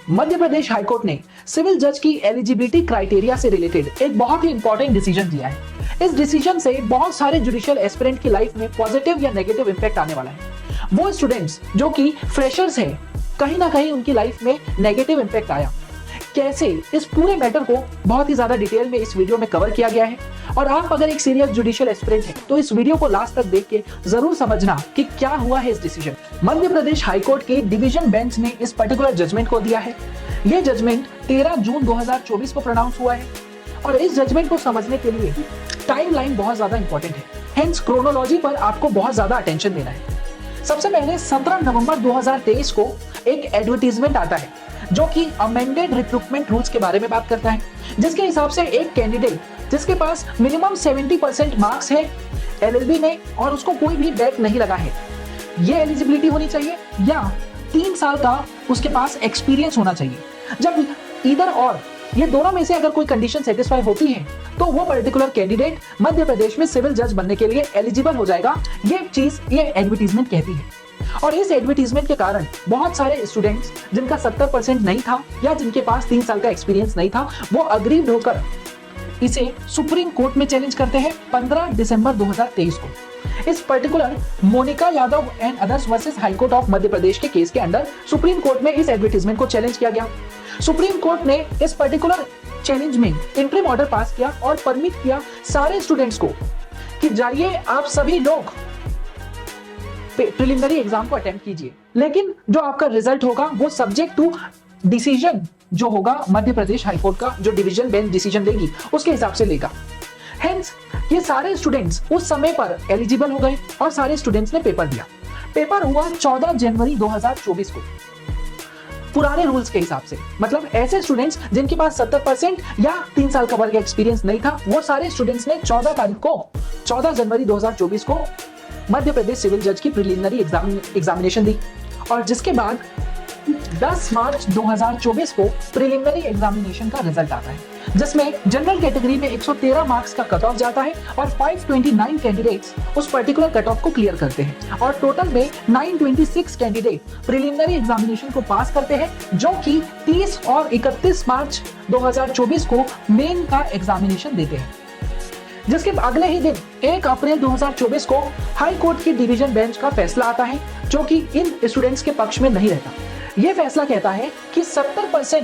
Madhya Pradesh high court ने civil जज की एलिजिबिलिटी क्राइटेरिया से रिलेटेड एक बहुत ही इंपॉर्टेंट डिसीजन दिया है। इस डिसीजन से बहुत सारे जुडिशियल एस्पिरेंट की लाइफ में पॉजिटिव या नेगेटिव इंपैक्ट आने वाला है। वो स्टूडेंट्स जो कि फ्रेशर्स हैं, कहीं ना कहीं उनकी लाइफ में नेगेटिव इंपैक्ट आया। कैसे, इस पूरे मैटर को बहुत ही ज्यादा डिटेल में इस वीडियो में कवर किया गया है। और आप अगर एक सीरियस जुडिशियल एस्पिरेंट हैं तो इस वीडियो को लास्ट तक देख के जरूर समझना कि क्या हुआ है इस डिसीजन। मध्य प्रदेश हाईकोर्ट के डिवीजन बेंच ने इस पर्टिकुलर जजमेंट को दिया है। यह जजमेंट 13 जून 2024 को प्रोनाउंस हुआ है और इस जजमेंट को समझने के लिए टाइमलाइन बहुत ज्यादा इंपॉर्टेंट है। हेंस क्रोनोलॉजी पर आपको बहुत ज्यादा अटेंशन देना है। सबसे पहले 17 नवंबर 2023 को एक एडवर्टीजमेंट आता है जो कि अमेंडेड रिक्रूटमेंट रूल्स के बारे में बात करता है, जिसके हिसाब से एक कैंडिडेट जिसके पास मिनिमम 70% मार्क्स है एलएलबी में और उसको कोई भी बैक नहीं लगा है, ये एलिजिबिलिटी होनी चाहिए या 3 साल का उसके पास एक्सपीरियंस होना चाहिए। जब इधर और ये दोनों में से अगर कोई कंडीशन सेटिस्फाई होती है तो वो पर्टिकुलर कैंडिडेट मध्य प्रदेश में सिविल जज बनने के लिए एलिजिबल हो जाएगा। ये चीज ये एडवर्टीजमेंट कहती है। और इस एडवर्टीजमेंट के कारण बहुत सारे स्टूडेंट्स जिनका 70% नहीं था या जिनके पास 3 साल का एक्सपीरियंस नहीं था, वो अग्रीव्ड होकर इसे सुप्रीम कोर्ट में चैलेंज करते हैं 15 दिसंबर 2023 को। इस particular Monika Yadav and others versus high court of Madhya Pradesh के केस के अंदर सुप्रीम कोर्ट में इस एडवर्टीजमेंट को चैलेंज किया गया। सुप्रीम कोर्ट ने इस पर्टिकुलर चैलेंज में इंटरिम ऑर्डर पास किया और परमिट किया सारे स्टूडेंट्स को कि जाइए आप सभी लोग प्रिलिमिनरी एग्जाम को अटेम्प्ट कीजिए, लेकिन जो आपका रिजल्ट होगा वो सब्जेक्ट टू डिसीजन जो होगा मध्य प्रदेश हाईकोर्ट का, जो डिवीजन बेंच डिसीजन देगी उसके हिसाब से लेगा। हेंस ये सारे स्टूडेंट्स उस समय पर एलिजिबल हो गए और सारे स्टूडेंट्स ने पेपर दिया। पेपर हुआ 14 जनवरी 2024 को पुराने रूल्स के हिसाब से। मतलब ऐसे स्टूडेंट्स जिनके पास 70% या 3 साल का वर्क एक्सपीरियंस नहीं था, वो सारे स्टूडेंट्स ने 14 जनवरी 2024 को मध्य प्रदेश सिविल जज की प्रिलिमिनरी एग्जामिनेशन दी और जिसके बाद 10 मार्च 2024 को प्रिलिमिनरी एग्जामिनेशन का रिजल्ट आता है, जिसमें जनरल कैटेगरी में 113 मार्क्स का कट ऑफ जाता है और 529 कैंडिडेट्स उस पर्टिकुलर कट ऑफ को क्लियर करते हैं और टोटल में 926 कैंडिडेट प्रिलिमिनरी एग्जामिनेशन को पास करते हैं, जो कि 30 और 31 मार्च 2024 को मेन का एग्जामिनेशन देते हैं। जिसके अगले ही दिन 1 अप्रैल 2024 को हाई कोर्ट की डिवीजन बेंच का फैसला आता है जो कि इन स्टूडेंट्स के पक्ष में नहीं रहता। यह फैसला कहता है कि 70%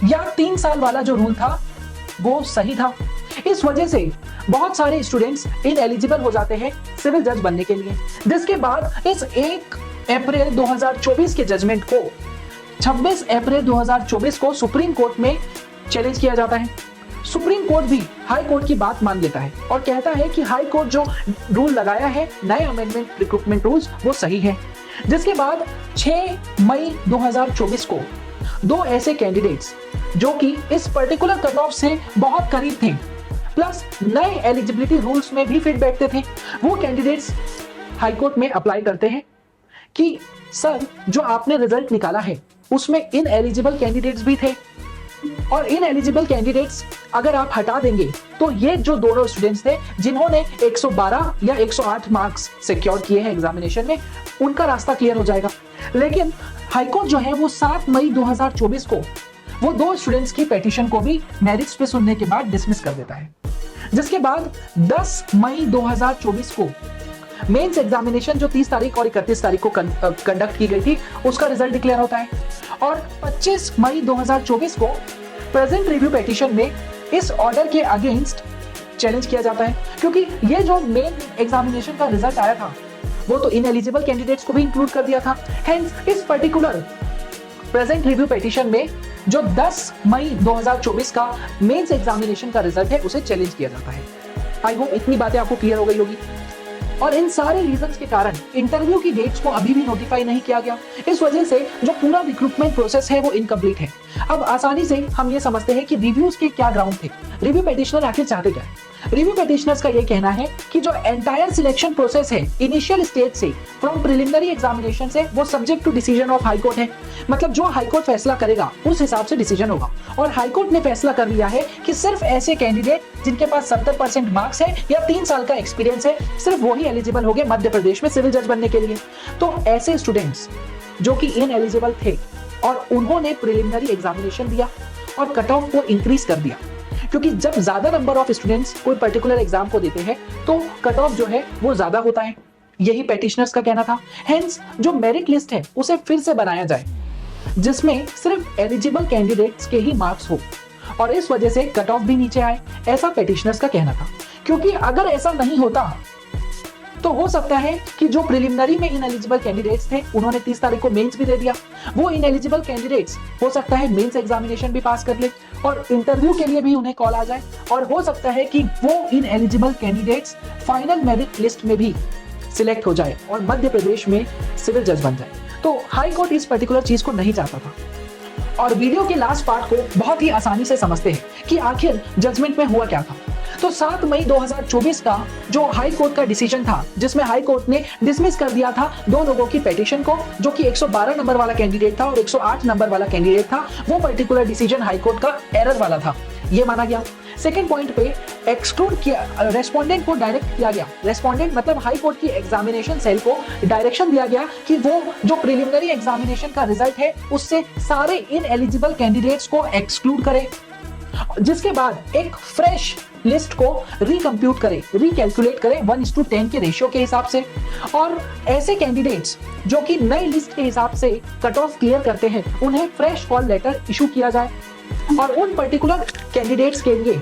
या 3 साल वाला जो रूल था वो सही था। इस वजह से बहुत सारे स्टूडेंट्स इनएलिजिबल हो जाते हैं सिविल जज बनने के लिए। जिसके बाद इस 1 अप्रैल 2024 के जजमेंट को 26 अप्रैल 2024 को सुप्रीम कोर्ट में चैलेंज किया जाता है। सुप्रीम कोर्ट भी हाई कोर्ट की बात मान लेता है और कहता है कि हाई कोर्ट जो रूल लगाया है नए अमेंडमेंट रिक्रूटमेंट रूल्स वो सही है। जिसके बाद 6 मई 2024 को 2 ऐसे कैंडिडेट्स जो कि इस पर्टिकुलर कट ऑफ से बहुत करीब थे प्लस नए एलिजिबिलिटी रूल्स में भी फिट बैठते थे, वो कैंडिडेट्स हाई कोर्ट में अप्लाई करते हैं कि सर जो आपने रिजल्ट निकाला है उसमें इनएलिजिबल कैंडिडेट्स भी थे और इनएलिजिबल कैंडिडेट्स अगर आप हटा देंगे तो ये जो दोनों स्टूडेंट्स थे जिन्होंने 112 या 108 मार्क्स सिक्योर किए हैं एग्जामिनेशन में, उनका रास्ता क्लियर हो जाएगा। लेकिन हाईकोर्ट जो है वो 7 मई 2024 को वो 2 स्टूडेंट्स की पिटीशन को भी मेरिट्स पे सुनने के बाद डिसमिस कर देता है। जिसके बाद 10 मई 2024 को मेंस एग्जामिनेशन जो 30 तारीख और 31 तारीख को कंडक्ट की गई थी उसका रिजल्ट डिक्लेयर होता है और 25 मई 2024 को प्रेजेंट रिव्यू पिटीशन में इस ऑर्डर के अगेंस्ट चैलेंज किया जाता है, क्योंकि ये जो मेन एग्जामिनेशन का रिजल्ट आया था वो तो इनएलिजिबल कैंडिडेट्स को भी इंक्लूड कर दिया था। हेंस इस पर्टिकुलर प्रेजेंट रिव्यू पिटीशन में जो 10 मई 2024 का मेंस एग्जामिनेशन का रिजल्ट है उसे चैलेंज किया जाता है। आई होप इतनी बातें आपको क्लियर हो गई होगी। और इन सारे रीजंस के कारण इंटरव्यू की डेट्स को अभी भी नोटिफाई नहीं किया गया। इस वजह से जो पूरा रिक्रूटमेंट प्रोसेस है वो इनकम्प्लीट है। अब आसानी से हम ये समझते हैं कि रिव्यूज के क्या ग्राउंड थे, रिव्यू पिटिशनर आखिर चाहते क्या है। रिव्यू पिटिशनर्स का ये कहना है कि जो एंटायर सिलेक्शन प्रोसेस है इनिशियल स्टेज से फ्रॉम प्रिलिमिनरी एग्जामिनेशन से वो subject to decision of high court है। मतलब जो हाई कोर्ट फैसला करेगा उस हिसाब से डिसीजन होगा और हाई कोर्ट ने फैसला कर लिया है कि सिर्फ ऐसे कैंडिडेट जिनके पास 70% मार्क्स है या 3 साल का एक्सपीरियंस है, सिर्फ वही एलिजिबल हो गए मध्य प्रदेश में सिविल जज बनने के लिए। तो ऐसे स्टूडेंट्स जो कि इनएलिजिबल थे और उन्होंने प्रिलिमिनरी एग्जामिनेशन दिया और कट ऑफ को इंक्रीज कर दिया, क्योंकि जब ज्यादा नंबर ऑफ स्टूडेंट्स कोई पर्टिकुलर एग्जाम को देते हैं तो कट ऑफ जो है वो ज्यादा होता है। यही पेटिशनर्स का कहना था। हेंस जो मेरिट लिस्ट है उसे फिर से बनाया जाए, जिसमें सिर्फ एलिजिबल कैंडिडेट्स के ही मार्क्स हो, और इस वजह से कट ऑफ भी नीचे आए, ऐसा पेटिशनर्स का कहना था। क्योंकि अगर ऐसा नहीं होता तो हो सकता है कि जो प्रिलिमिनरी में इनएलिजिबल कैंडिडेट्स थे उन्होंने 30 तारीख को मेंस भी दे दिया, वो इनएलिजिबल कैंडिडेट्स हो सकता है मेंस एग्जामिनेशन भी पास कर ले और इंटरव्यू के लिए भी उन्हें कॉल आ जाए, और हो सकता है कि वो ineligible candidates final merit list में भी सिलेक्ट हो जाए और मध्य प्रदेश में सिविल जज बन जाए। तो हाई कोर्ट इस पर्टिकुलर चीज को नहीं चाहता था। और वीडियो के लास्ट पार्ट को बहुत ही आसानी से समझते हैं कि आखिर जजमेंट में हुआ क्या था। तो 7 मई 2024 का जो हाई कोर्ट का डिसीजन था, जिसमें हाई कोर्ट ने डिसमिस कर दिया था 2 लोगों की पिटीशन को, जो कि 112 नंबर वाला कैंडिडेट था और 108 नंबर वाला कैंडिडेट था। वो पर्टिकुलर डिसीजन हाई कोर्ट का एरर वाला था, ये माना गया। सेकंड पॉइंट पे एक्सक्लूड किया, रेस्पोंडेंट को डायरेक्ट किया गया। रेस्पोंडेंट मतलब हाई कोर्ट की एग्जामिनेशन सेल को डायरेक्शन दिया गया कि वो जो प्रिलिमिनरी एग्जामिनेशन का रिजल्ट है उससे सारे इनएलिजिबल कैंडिडेट्स को एक्सक्लूड करे, जिसके बाद एक फ्रेश लिस्ट को रिकम्प्यूट करे, रिकैलकुलेट करे 1:10 के रेशियो के हिसाब से, और ऐसे कैंडिडेट्स जो कि नई लिस्ट के हिसाब से कट ऑफ क्लियर करते हैं उन्हें फ्रेश कॉल लेटर इशू किया जाए, और उन पर्टिकुलर कैंडिडेट्स के लिए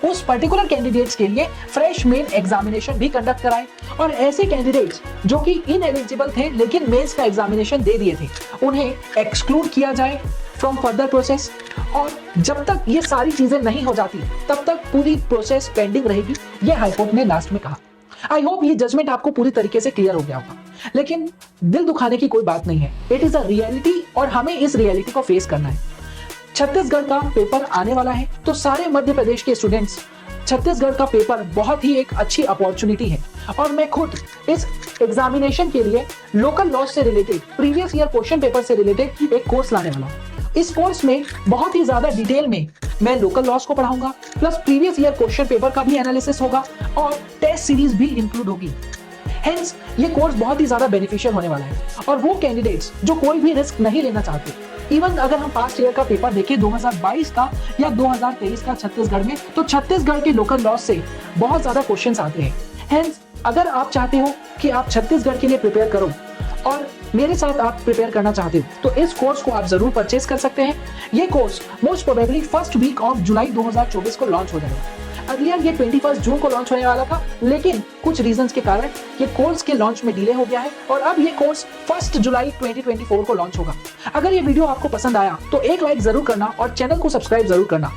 उस पर्टिकुलर कैंडिडेट्स के लिए फ्रेश मेन एग्जामिनेशन भी कंडक्ट कराएं, और ऐसे कैंडिडेट्स जो कि इनएलिजिबल थे लेकिन मेंस का एग्जामिनेशन दे दिए थे उन्हें एक्सक्लूड किया जाए फ्रॉम फर्दर प्रोसेस। और जब तक ये सारी चीजें नहीं हो जाती तब तक पूरी प्रोसेस पेंडिंग रहेगी, ये हाईकोर्ट ने लास्ट में कहा। आई होप ये जजमेंट आपको पूरी तरीके से क्लियर हो गया होगा, लेकिन दिल दुखाने की कोई बात नहीं है। इट इज अ रियलिटी और हमें इस रियलिटी को फेस करना है। छत्तीसगढ़ का पेपर आने वाला है, तो सारे मध्य प्रदेश के स्टूडेंट्स, छत्तीसगढ़ का पेपर बहुत ही एक अच्छी अपॉर्चुनिटी है, और मैं खुद इस एग्जामिनेशन के लिए लोकल लॉ से related, previous year question paper से रिलेटेड एक कोर्स लाने वाला हूँ। इस कोर्स में बहुत ही ज्यादा डिटेल में मैं लोकल लॉस को पढ़ाऊंगा, plus previous year question paper का भी एनालिसिस होगा और टेस्ट सीरीज भी इंक्लूड होगी। हेंस ये कोर्स बहुत ही ज्यादा बेनिफिशियल होने वाला है, और वो कैंडिडेट्स जो कोई भी रिस्क नहीं लेना चाहते, इवन अगर हम पास्ट ईयर का पेपर देखें 2022 का या 2023 का छत्तीसगढ़ में, तो छत्तीसगढ़ के लोकल लॉस से बहुत ज्यादा क्वेश्चंस आते हैं। हेंस अगर आप चाहते हो कि आप छत्तीसगढ़ के लिए प्रिपेयर करो और मेरे साथ आप प्रिपेयर करना चाहते हो, तो इस कोर्स को आप जरूर परचेज कर सकते हैं। ये course most probably first week of July 2024 को लॉन्च हो जाएगा। अर्लियर ये 21 जून को लॉन्च होने वाला था, लेकिन कुछ रीजंस के कारण ये कोर्स के लॉन्च में डिले हो गया है, और अब ये कोर्स 1 जुलाई 2024 को लॉन्च होगा। अगर ये वीडियो आपको पसंद आया तो एक लाइक जरूर करना और चैनल को सब्सक्राइब जरूर करना।